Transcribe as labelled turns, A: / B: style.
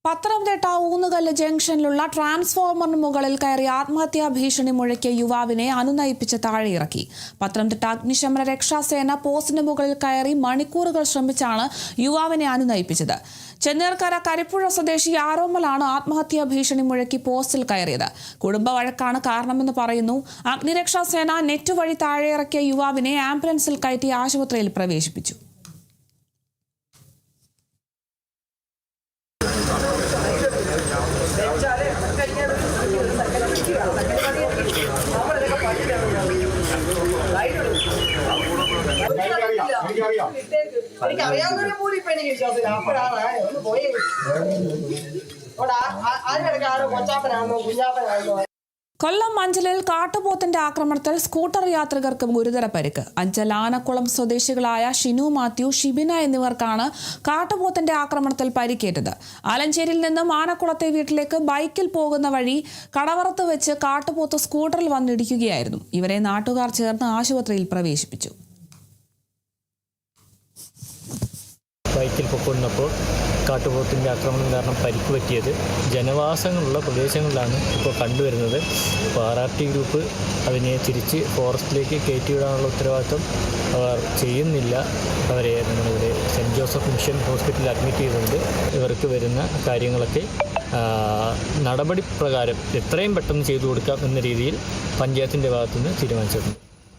A: പത്തനംതിട്ട ഊന്നുകല്ല് ജംഗ്ഷനിലുള്ള ട്രാൻസ്ഫോർമറിന് മുകളിൽ കയറി ആത്മഹത്യാ ഭീഷണി മുഴക്കിയ യുവാവിനെ അനുനയിപ്പിച്ച് താഴെയിറക്കി. പത്തനംതിട്ട അഗ്നിശമന രക്ഷാസേന പോസ്റ്റിന് മുകളിൽ കയറി മണിക്കൂറുകൾ ശ്രമിച്ചാണ് യുവാവിനെ അനുനയിപ്പിച്ചത്. ചെന്നീർക്കര കരിപ്പുഴ സ്വദേശി ആരോമലാണ് ആത്മഹത്യാ ഭീഷണി മുഴക്കി പോസ്റ്റിൽ കയറിയത്. കുടുംബ വഴക്കാണ് കാരണമെന്ന് പറയുന്നു. അഗ്നിരക്ഷാസേന നെറ്റ് വഴി താഴെയിറക്കിയ യുവാവിനെ ആംബുലൻസിൽ കയറ്റി ആശുപത്രിയിൽ പ്രവേശിപ്പിച്ചു. കൊല്ലം അഞ്ചലിൽ കാട്ടുപോത്തിന്റെ ആക്രമണത്തിൽ സ്കൂട്ടർ യാത്രികർക്ക് ഗുരുതര പരിക്ക്. അഞ്ചൽ ആനക്കുളം സ്വദേശികളായ ഷിനു മാത്യു, ഷിബിന എന്നിവർക്കാണ് കാട്ടുപോത്തിന്റെ ആക്രമണത്തിൽ പരിക്കേറ്റത്. ആലഞ്ചേരിയിൽ നിന്നും ആനക്കുളത്തെ വീട്ടിലേക്ക് ബൈക്കിൽ പോകുന്ന വഴി കടവറത്ത് വെച്ച് കാട്ടുപോത്ത് സ്കൂട്ടറിൽ വന്നിടിക്കുകയായിരുന്നു. ഇവരെ നാട്ടുകാർ ചേർന്ന് ആശുപത്രിയിൽ പ്രവേശിപ്പിച്ചു.
B: ബൈക്കിൽ പൊക്കൊണ്ടപ്പോൾ കാട്ടുപോത്തിൻ്റെ ആക്രമണം കാരണം പരിക്ക് പറ്റിയത് ജനവാസങ്ങളുള്ള പ്രദേശങ്ങളിലാണ് ഇപ്പോൾ കണ്ടുവരുന്നത്. അപ്പോൾ RRT ഗ്രൂപ്പ് അതിനെ തിരിച്ച് ഫോറസ്റ്റിലേക്ക് കയറ്റിവിടാനുള്ള ഉത്തരവാദിത്വം അവർ ചെയ്യുന്നില്ല. അവരെ നമ്മളിവിടെ സെൻറ്റ് ജോസഫ് മിഷൻ ഹോസ്പിറ്റലിൽ അഡ്മിറ്റ് ചെയ്തുകൊണ്ട് ഇവർക്ക് വരുന്ന കാര്യങ്ങളൊക്കെ നടപടി പ്രകാരം എത്രയും പെട്ടെന്ന് ചെയ്തു കൊടുക്കാം എന്ന രീതിയിൽ പഞ്ചായത്തിൻ്റെ ഭാഗത്തുനിന്ന് തീരുമാനിച്ചിട്ടുണ്ട്.